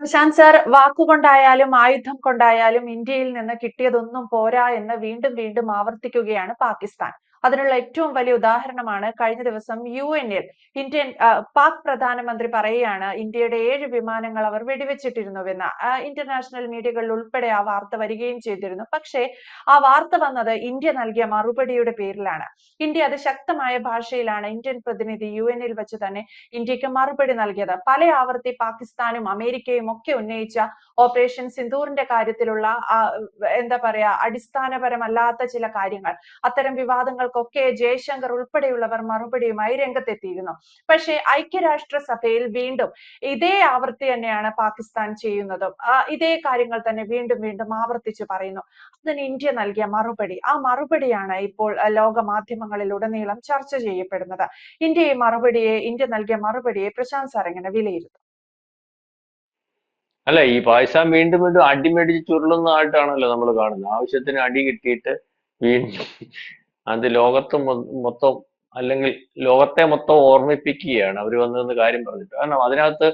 Prashant sir, വാക്കുകൊണ്ടായാലും ആയുധം കൊണ്ടായാലും ഇന്ത്യയിൽ നിന്ന് കിട്ടിയതൊന്നും പോരാ എന്ന് വീണ്ടും വീണ്ടും ആവർത്തിക്കുകയാണ് പാകിസ്ഥാൻ. അതിനുള്ള ഏറ്റവും വലിയ ഉദാഹരണമാണ് കഴിഞ്ഞ ദിവസം UN-ൽ പാക് പ്രധാനമന്ത്രി പറയുകയാണ് ഇന്ത്യയുടെ 7 വിമാനങ്ങൾ അവർ വെടിവെച്ചിട്ടിരുന്നുവെന്ന്. ഇന്റർനാഷണൽ മീഡിയകളിൽ ഉൾപ്പെടെ ആ വാർത്ത വരികയും ചെയ്തിരുന്നു. പക്ഷേ ആ വാർത്ത വന്നത് ഇന്ത്യ നൽകിയ മറുപടിയുടെ പേരിലാണ്. ഇന്ത്യ അതിശക്തമായ ഭാഷയിലാണ് ഇന്ത്യൻ പ്രതിനിധി UN-ൽ വെച്ച് തന്നെ ഇന്ത്യക്ക് മറുപടി നൽകിയത്. പല ആവർത്തി പാകിസ്ഥാനും അമേരിക്കയും ഒക്കെ ഉന്നയിച്ച ഓപ്പറേഷൻ സിന്ദൂറിന്റെ കാര്യത്തിലുള്ള എന്താ പറയാ അടിസ്ഥാനപരമല്ലാത്ത ചില കാര്യങ്ങൾ, അത്തരം വിവാദങ്ങൾക്കൊക്കെ ജയശങ്കർ ഉൾപ്പെടെയുള്ളവർ മറുപടിയുമായി രംഗത്തെത്തിയിരുന്നു. പക്ഷേ ഐക്യരാഷ്ട്ര സഭയിൽ വീണ്ടും ഇതേ ആവർത്തി തന്നെയാണ് പാകിസ്ഥാൻ ചെയ്യുന്നതും. ഇതേ കാര്യങ്ങൾ തന്നെ വീണ്ടും വീണ്ടും ആവർത്തിച്ച് പറയുന്നു. അതിന് ഇന്ത്യ നൽകിയ മറുപടി, ആ മറുപടിയാണ് ഇപ്പോൾ ലോക മാധ്യമങ്ങളിലുടനീളം ചർച്ച ചെയ്യപ്പെടുന്നത്. ഇന്ത്യ നൽകിയ മറുപടിയെ പ്രശാന്ത് സാർ എങ്ങനെ വിലയിരുത്തും? അല്ല, ഈ പാകിസ്ഥാൻ വീണ്ടും വീണ്ടും അടിമേടിച്ച് ചുരുളുന്നതായിട്ടാണല്ലോ നമ്മൾ കാണുന്നത്. ആവശ്യത്തിന് അടി കിട്ടിയിട്ട് വീണ്ടും അത് മൊത്തം, അല്ലെങ്കിൽ ലോകത്തെ മൊത്തം ഓർമ്മിപ്പിക്കുകയാണ് അവർ വന്നതെന്ന് കാര്യം പറഞ്ഞിട്ട്. കാരണം അതിനകത്ത്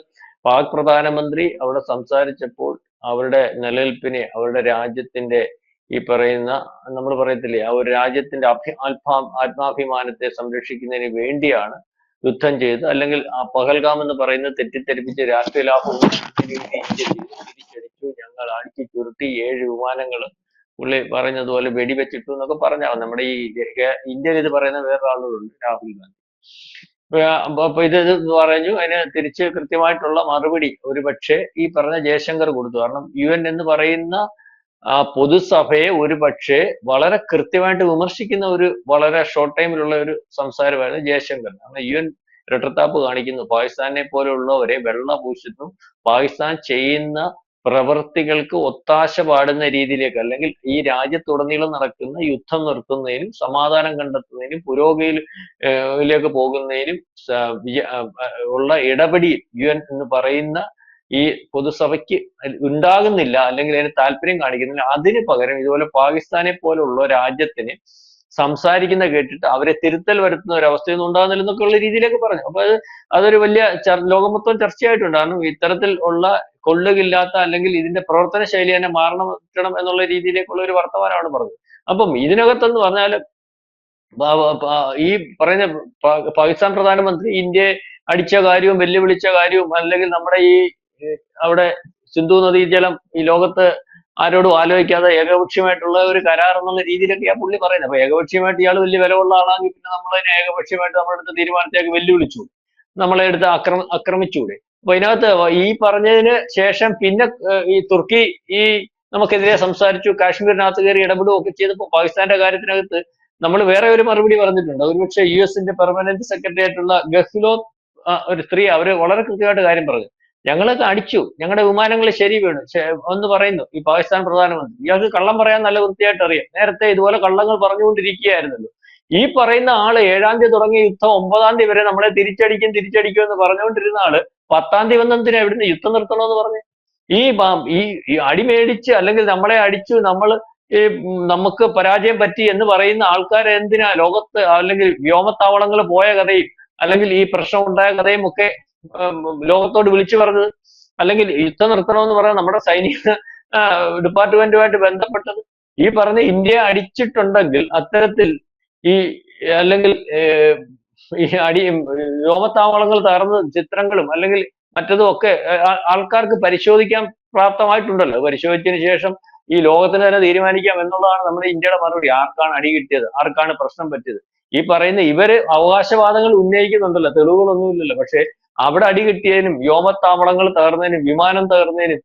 പാക് പ്രധാനമന്ത്രി അവിടെ സംസാരിച്ചപ്പോൾ അവരുടെ നിലനിൽപ്പിനെ, അവരുടെ രാജ്യത്തിന്റെ ഈ പറയുന്ന, നമ്മൾ പറയത്തില്ലേ, ആ ഒരു രാജ്യത്തിന്റെ ആത്മാഭിമാനത്തെ സംരക്ഷിക്കുന്നതിന് വേണ്ടിയാണ് യുദ്ധം ചെയ്ത്, അല്ലെങ്കിൽ ആ പഹൽഗാം എന്ന് പറയുന്നത് തെറ്റിദ്ധരിപ്പിച്ച് രാഷ്ട്രീയ ലാഭം തിരിച്ചടിച്ചു, ഞങ്ങൾ അടിച്ചു ചുരുട്ടി 7 വിമാനങ്ങൾ പുള്ളി പറഞ്ഞതുപോലെ വെടിവെച്ചിട്ടു എന്നൊക്കെ പറഞ്ഞാൽ നമ്മുടെ ഈ ഇന്ത്യയിൽ ഇത് പറയുന്ന വേറൊരാളുകളുണ്ട്, രാഹുൽ ഗാന്ധി. അപ്പൊ ഇത് പറഞ്ഞു. അതിന് തിരിച്ച് കൃത്യമായിട്ടുള്ള മറുപടി ഒരുപക്ഷെ ഈ പറഞ്ഞ ജയശങ്കർ കൊടുത്തു. കാരണം UN എന്ന് പറയുന്ന ആ പൊതുസഭയെ ഒരുപക്ഷെ വളരെ കൃത്യമായിട്ട് വിമർശിക്കുന്ന ഒരു വളരെ ഷോർട്ട് ടൈമിലുള്ള ഒരു സംസാരമായിരുന്നു ജയശങ്കർ. കാരണം UN ഇരട്ടത്താപ്പ് കാണിക്കുന്നു, പാകിസ്ഥാനെ പോലുള്ളവരെ വെള്ള പൂശുന്നു, പാകിസ്ഥാൻ ചെയ്യുന്ന പ്രവൃത്തികൾക്ക് ഒത്താശ പാടുന്ന രീതിയിലേക്ക്, അല്ലെങ്കിൽ ഈ രാജ്യത്തുടനീളം നടക്കുന്ന യുദ്ധം നിർത്തുന്നതിനും സമാധാനം കണ്ടെത്തുന്നതിനും പുരോഗതിയിലേക്ക് പോകുന്നതിനും ഉള്ള ഇടപെടി UN എന്ന് പറയുന്ന ഈ പൊതുസഭയ്ക്ക് ഉണ്ടാകുന്നില്ല, അല്ലെങ്കിൽ അതിന് താല്പര്യം കാണിക്കുന്നില്ല. അതിന് പകരം ഇതുപോലെ പാകിസ്ഥാനെ പോലുള്ള രാജ്യത്തിന് സംസാരിക്കുന്ന കേട്ടിട്ട് അവരെ തിരുത്തൽ വരുത്തുന്ന ഒരു അവസ്ഥയൊന്നും ഉണ്ടാകുന്നില്ല എന്നൊക്കെ ഉള്ള രീതിയിലേക്ക് പറഞ്ഞു. അപ്പൊ അതൊരു വലിയ ലോകം മൊത്തം ചർച്ചയായിട്ടുണ്ട്. കാരണം ഇത്തരത്തിൽ ഉള്ള കൊള്ളുകില്ലാത്ത, അല്ലെങ്കിൽ ഇതിന്റെ പ്രവർത്തന ശൈലി തന്നെ മാറണം എന്നുള്ള രീതിയിലേക്കുള്ള ഒരു വർത്തമാനമാണ് പറഞ്ഞത്. അപ്പം ഇതിനകത്തെന്ന് പറഞ്ഞാൽ ഈ പറയുന്ന പാകിസ്ഥാൻ പ്രധാനമന്ത്രി ഇന്ത്യയെ അടിച്ച കാര്യവും വെല്ലുവിളിച്ച കാര്യവും, അല്ലെങ്കിൽ നമ്മുടെ ഈ അവിടെ സിന്ധു നദീജലം ഈ ലോകത്ത് ആരോടും ആലോചിക്കാതെ ഏകപക്ഷീയമായിട്ടുള്ള ഒരു കരാർ എന്നുള്ള രീതിയിലൊക്കെയാ പുള്ളി പറയുന്നത്. അപ്പൊ ഏകപക്ഷീയമായിട്ട് ഇയാൾ വലിയ വിലയുള്ള ആളാണെങ്കിൽ പിന്നെ നമ്മളതിനെ ഏകപക്ഷീയമായിട്ട് നമ്മളെടുത്ത തീരുമാനത്തേക്ക് വെല്ലുവിളിച്ചു, നമ്മളെ എടുത്ത് ആക്രമിച്ചൂടെ? അപ്പൊ ഇതിനകത്ത് ഈ പറഞ്ഞതിന് ശേഷം പിന്നെ ഈ തുർക്കി ഈ നമുക്കെതിരെ സംസാരിച്ചു, കാശ്മീരിനകത്ത് കയറി ഇടപെടുകയൊക്കെ ചെയ്തപ്പോൾ പാകിസ്ഥാന്റെ കാര്യത്തിനകത്ത് നമ്മൾ വേറെ ഒരു മറുപടി പറഞ്ഞിട്ടുണ്ട്. ഒരുപക്ഷെ US-ന്റെ പെർമനന്റ് സെക്രട്ടറി ആയിട്ടുള്ള ഗഹ്ലോത് ഒരു സ്ത്രീ, അവര് വളരെ കൃത്യമായിട്ട് കാര്യം പറഞ്ഞു. ഞങ്ങളൊക്കെ അടിച്ചു, ഞങ്ങളുടെ വിമാനങ്ങൾ ശരി വീണു എന്ന് പറയുന്നു ഈ പാകിസ്ഥാൻ പ്രധാനമന്ത്രി. ഇയാൾക്ക് കള്ളം പറയാൻ നല്ല വൃത്തിയായിട്ട് അറിയാം. നേരത്തെ ഇതുപോലെ കള്ളങ്ങൾ പറഞ്ഞുകൊണ്ടിരിക്കുകയായിരുന്നല്ലോ. ഈ പറയുന്ന ആള് 7-ാം തീയതി തുടങ്ങിയ യുദ്ധം 9-ാം തീയതി വരെ നമ്മളെ തിരിച്ചടിക്കും എന്ന് പറഞ്ഞുകൊണ്ടിരുന്ന ആള് 10-ാം തീയതി വന്നെന്തിനാ ഇവിടുന്ന് യുദ്ധം നിർത്തണമെന്ന് പറഞ്ഞു? ഈ അടി മേടിച്ച്, അല്ലെങ്കിൽ നമ്മളെ അടിച്ചു, നമുക്ക് പരാജയം പറ്റി എന്ന് പറയുന്ന ആൾക്കാർ എന്തിനാ ലോകത്ത്, അല്ലെങ്കിൽ വ്യോമത്താവളങ്ങൾ പോയ കഥയും, അല്ലെങ്കിൽ ഈ പ്രശ്നം ഉണ്ടായ കഥയും ഒക്കെ ലോകത്തോട് വിളിച്ചു പറഞ്ഞത്? അല്ലെങ്കിൽ യുദ്ധം നിർത്തണമെന്ന് പറയാൻ നമ്മുടെ സൈനിക ഡിപ്പാർട്ട്മെന്റുമായിട്ട് ബന്ധപ്പെട്ടത്? ഈ പറഞ്ഞ ഇന്ത്യ അടിച്ചിട്ടുണ്ടെങ്കിൽ അത്തരത്തിൽ ഈ, അല്ലെങ്കിൽ ഈ വ്യോമത്താവളങ്ങൾ തകർന്ന ചിത്രങ്ങളും അല്ലെങ്കിൽ മറ്റതും ഒക്കെ ആൾക്കാർക്ക് പരിശോധിക്കാൻ പ്രാപ്തമായിട്ടുണ്ടല്ലോ. പരിശോധിച്ചതിന് ശേഷം ഈ ലോകത്തിന് തന്നെ തീരുമാനിക്കാം എന്നുള്ളതാണ് നമ്മുടെ ഇന്ത്യയുടെ മറുപടി. ആർക്കാണ് അടി കിട്ടിയത്, ആർക്കാണ് പ്രശ്നം പറ്റിയത്? ഈ പറയുന്ന ഇവര് അവകാശവാദങ്ങൾ ഉന്നയിക്കുന്നുണ്ടല്ലോ, തെളിവുകളൊന്നുമില്ലല്ലോ. പക്ഷെ അവിടെ അടി കിട്ടിയതിനും, വ്യോമത്താവളങ്ങൾ തകർന്നതിനും, വിമാനം തകർന്നതിനും,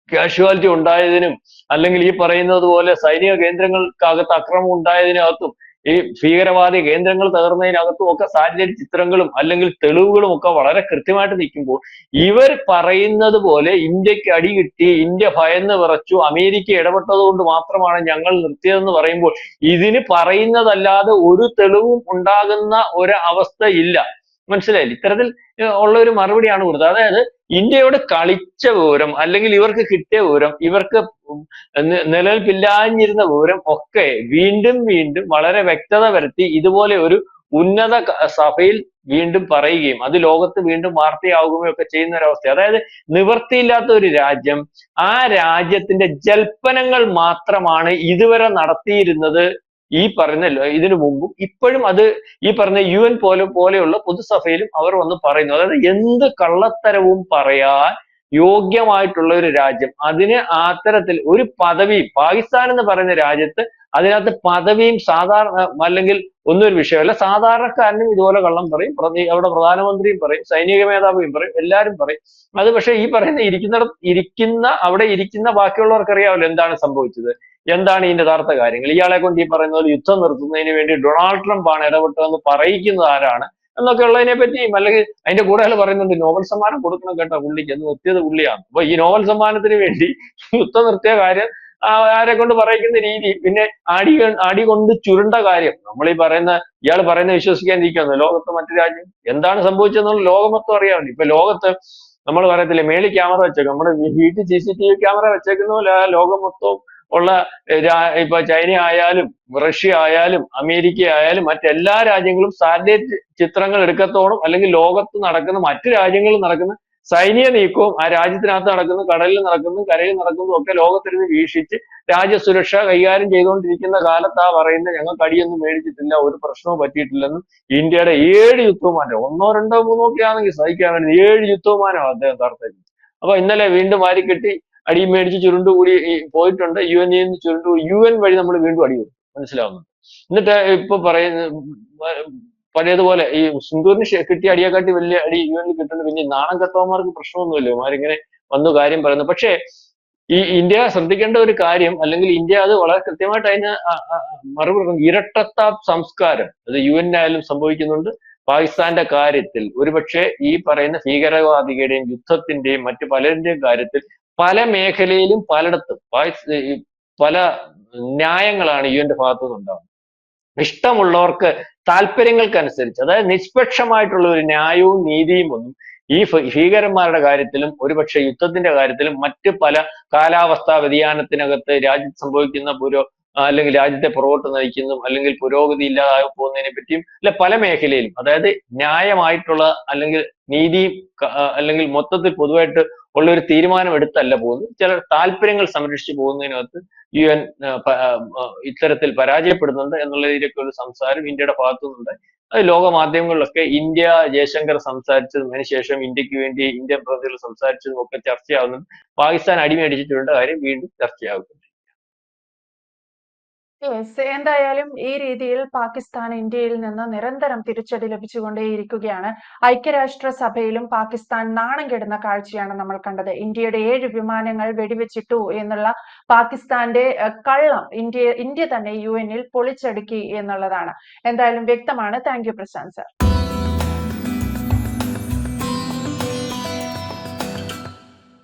കാഷ്വാലിറ്റി ഉണ്ടായതിനും, അല്ലെങ്കിൽ ഈ പറയുന്നത് പോലെ സൈനിക കേന്ദ്രങ്ങൾക്കകത്ത് അക്രമം ഉണ്ടായതിനകത്തും, ഈ ഭീകരവാദി കേന്ദ്രങ്ങൾ തകർന്നതിനകത്തും ഒക്കെ സാറ്റലൈറ്റ് ചിത്രങ്ങളും അല്ലെങ്കിൽ തെളിവുകളും ഒക്കെ വളരെ കൃത്യമായിട്ട് നിൽക്കുമ്പോൾ, ഇവർ പറയുന്നത് പോലെ ഇന്ത്യക്ക് അടി കിട്ടി, ഇന്ത്യ ഭയന്ന് വിറച്ചു, അമേരിക്ക ഇടപെട്ടത് കൊണ്ട് മാത്രമാണ് ഞങ്ങൾ നിർത്തിയതെന്ന് പറയുമ്പോൾ, ഇതിന് പറയുന്നതല്ലാതെ ഒരു തെളിവും ഉണ്ടാകുന്ന ഒരു അവസ്ഥ ഇല്ല. മനസ്സിലായില്ലേ? ഇത്തരത്തിൽ ഉള്ള ഒരു മറുപടിയാണ് കൊടുത്തത്. അതായത് ഇന്ത്യയോട് കളിച്ച വിവരം, അല്ലെങ്കിൽ ഇവർക്ക് കിട്ടിയ വിവരം, ഇവർക്ക് നിലനിൽപ്പില്ലാഞ്ഞിരുന്ന വിവരം ഒക്കെ വീണ്ടും വീണ്ടും വളരെ വ്യക്തത വരുത്തി ഇതുപോലെ ഒരു ഉന്നത സഭയിൽ വീണ്ടും പറയുകയും അത് ലോകത്ത് വീണ്ടും വാർത്തയാവുകയും ഒക്കെ ചെയ്യുന്ന ഒരവസ്ഥ. അതായത് നിവൃത്തിയില്ലാത്ത ഒരു രാജ്യം, ആ രാജ്യത്തിന്റെ ജൽപ്പനങ്ങൾ മാത്രമാണ് ഇതുവരെ നടത്തിയിരുന്നത്. ഈ പറഞ്ഞ ഇതിനു മുമ്പും ഇപ്പോഴും അത് ഈ പറഞ്ഞ UN പോലെയുള്ള പൊതുസഭയിലും അവർ വന്ന് പറയുന്നു. അതായത് എന്ത് കള്ളത്തരവും പറയാൻ യോഗ്യമായിട്ടുള്ള ഒരു രാജ്യം, അതിന് അത്തരത്തിൽ ഒരു പദവിയും, പാകിസ്ഥാൻ എന്ന് പറയുന്ന രാജ്യത്ത് അതിനകത്ത് പദവിയും സാധാരണ അല്ലെങ്കിൽ ഒന്നും ഒരു വിഷയമല്ല. സാധാരണക്കാരനും ഇതുപോലെ കള്ളം പറയും, അവിടെ പ്രധാനമന്ത്രിയും പറയും, സൈനിക മേധാവിയും പറയും, എല്ലാവരും പറയും. അത് പക്ഷെ ഈ പറയുന്ന അവിടെ ഇരിക്കുന്ന ബാക്കിയുള്ളവർക്ക് അറിയാമല്ലോ എന്താണ് സംഭവിച്ചത്, എന്താണ് ഇതിന്റെ യഥാർത്ഥ കാര്യങ്ങൾ. ഇയാളെ കൊണ്ട് ഈ പറയുന്ന പോലെ യുദ്ധം നിർത്തുന്നതിന് വേണ്ടി ഡൊണാൾഡ് ട്രംപ് ആണ് ഇടപെട്ടതെന്ന് പറയിക്കുന്നത് ആരാണ് എന്നൊക്കെ ഉള്ളതിനെ പറ്റിയും, അല്ലെങ്കിൽ അതിന്റെ കൂടെ അയാൾ പറയുന്നുണ്ട് നോബൽ സമ്മാനം കൊടുക്കണം കേട്ടോ പുള്ളിക്ക്, എന്ന് നിർത്തിയത് പുള്ളിയാണ്. അപ്പൊ ഈ നോബൽ സമ്മാനത്തിന് വേണ്ടി യുദ്ധം നിർത്തിയ കാര്യം ആരെ കൊണ്ട് പറയിക്കുന്ന രീതി, പിന്നെ അടി കൊണ്ട് ചുരുണ്ട കാര്യം, നമ്മൾ ഈ പറയുന്ന ഇയാൾ പറയുന്ന വിശ്വസിക്കാതിരിക്കുന്നു. ലോകത്ത് മറ്റു രാജ്യം എന്താണ് സംഭവിച്ചതെന്നുള്ള ലോകം മൊത്തം അറിയാമല്ലോ. ഇപ്പൊ ലോകത്ത് നമ്മൾ പറയത്തില്ലേ മേളിൽ ക്യാമറ വെച്ചേക്കും, നമ്മുടെ വീട്ടിൽ CCTV ക്യാമറ വെച്ചേക്കുന്ന പോലെ ലോകം മൊത്തം ഉള്ള ഇപ്പൊ ചൈന ആയാലും റഷ്യ ആയാലും അമേരിക്ക ആയാലും മറ്റെല്ലാ രാജ്യങ്ങളും സാറ്റലൈറ്റ് ചിത്രങ്ങൾ എടുക്കത്തോളം, അല്ലെങ്കിൽ ലോകത്ത് നടക്കുന്ന മറ്റു രാജ്യങ്ങളിൽ നടക്കുന്ന സൈനിക നീക്കവും ആ രാജ്യത്തിനകത്ത് നടക്കുന്നു, കടലിൽ നടക്കുന്നു, കരയിൽ നടക്കുന്നതും ഒക്കെ ലോകത്തിരുന്ന് വീക്ഷിച്ച് രാജ്യസുരക്ഷ കൈകാര്യം ചെയ്തുകൊണ്ടിരിക്കുന്ന കാലത്താ പറയുന്നത് ഞങ്ങൾക്ക് അടിയൊന്നും മേടിച്ചിട്ടില്ല, ഒരു പ്രശ്നവും പറ്റിയിട്ടില്ലെന്നും ഇന്ത്യയുടെ 7 യുദ്ധവിമാനം, 1 2 3 ഒക്കെ ആണെങ്കിൽ സഹിക്കാൻ വേണ്ടി 7 യുദ്ധവിമാനം അദ്ദേഹം തകർത്തേക്കും. അപ്പൊ ഇന്നലെ വീണ്ടും വാരിക്കെട്ടി അടിയും മേടിച്ച് ചുരുണ്ടുകൂടി പോയിട്ടുണ്ട്. UN ചുരുണ്ടു, UN വഴി നമ്മൾ വീണ്ടും അടി കൊടുക്കും, മനസ്സിലാവുന്നുണ്ട്. എന്നിട്ട് ഇപ്പൊ പറയുന്ന പഴയതുപോലെ ഈ സിന്ധുവിന് കിട്ടിയ അടിയെക്കാട്ടി വലിയ അടി UN കിട്ടുന്നുണ്ട്. പിന്നെ നാണം കെട്ടവന്മാർക്ക് പ്രശ്നമൊന്നുമില്ല, അവരിങ്ങനെ വന്നു കാര്യം പറയുന്നു. പക്ഷേ ഈ ഇന്ത്യ ശ്രദ്ധിക്കേണ്ട ഒരു കാര്യം, അല്ലെങ്കിൽ ഇന്ത്യ അത് വളരെ കൃത്യമായിട്ട് അതിന് മറുപടി, ഇരട്ടത്താപ്പ് സംസ്കാരം അത് UN ആയാലും സംഭവിക്കുന്നുണ്ട്. പാകിസ്ഥാന്റെ കാര്യത്തിൽ ഒരുപക്ഷെ ഈ പറയുന്ന ഭീകരവാദികളുടെയും യുദ്ധത്തിന്റെയും മറ്റു പലരുടെയും കാര്യത്തിൽ പല മേഖലയിലും പലയിടത്തും പല ന്യായങ്ങളാണ് UN ഭാഗത്തു നിന്നുണ്ടാവുന്നത്. ഇഷ്ടമുള്ളവർക്ക് താല്പര്യങ്ങൾക്കനുസരിച്ച്, അതായത് നിഷ്പക്ഷമായിട്ടുള്ള ഒരു ന്യായവും നീതിയും ഒന്നും ഈ ഭീകരന്മാരുടെ കാര്യത്തിലും ഒരുപക്ഷെ യുദ്ധത്തിന്റെ കാര്യത്തിലും മറ്റ് പല കാലാവസ്ഥാ വ്യതിയാനത്തിനകത്ത് രാജ്യത്ത് സംഭവിക്കുന്ന അല്ലെങ്കിൽ രാജ്യത്തെ പുറകോട്ട് നയിക്കുന്നതും അല്ലെങ്കിൽ പുരോഗതി ഇല്ലാതായി പോകുന്നതിനെ പറ്റിയും അല്ല പല മേഖലയിലും, അതായത് ന്യായമായിട്ടുള്ള അല്ലെങ്കിൽ നീതി അല്ലെങ്കിൽ മൊത്തത്തിൽ പൊതുവായിട്ട് ഉള്ള ഒരു തീരുമാനം എടുത്തല്ല പോകുന്നത്. ചില താല്പര്യങ്ങൾ സംരക്ഷിച്ചു പോകുന്നതിനകത്ത് UN ഇത്തരത്തിൽ പരാജയപ്പെടുന്നുണ്ട് എന്നുള്ള രീതിയിലൊക്കെ ഒരു സംസാരം ഇന്ത്യയുടെ ഭാഗത്തു നിന്നുണ്ട്. അത് ലോക മാധ്യമങ്ങളിലൊക്കെ ഇന്ത്യ ജയശങ്കർ സംസാരിച്ചതും അതിനുശേഷം ഇന്ത്യക്ക് വേണ്ടി ഇന്ത്യൻ പ്രതിനിധികൾ സംസാരിച്ചതും ഒക്കെ ചർച്ചയാവുന്നുണ്ട്. പാകിസ്ഥാൻ അടിമേടിച്ചിട്ടുള്ള കാര്യം വീണ്ടും ചർച്ചയാകുന്നുണ്ട്. യെസ്, എന്തായാലും ഈ രീതിയിൽ പാകിസ്ഥാൻ ഇന്ത്യയിൽ നിന്ന് നിരന്തരം തിരിച്ചടി ലഭിച്ചുകൊണ്ടേയിരിക്കുകയാണ്. ഐക്യരാഷ്ട്രസഭയിലും പാകിസ്ഥാൻ നാണം കെടുന്ന കാഴ്ചയാണ് നമ്മൾ കണ്ടത്. ഇന്ത്യയുടെ 7 വിമാനങ്ങൾ വെടിവെച്ചിട്ടു എന്നുള്ള പാകിസ്ഥാന്റെ കള്ളം ഇന്ത്യ തന്നെ UN പൊളിച്ചടുക്കി എന്നുള്ളതാണ്. എന്തായാലും വ്യക്തമാണ്. Thank you Prashant sir.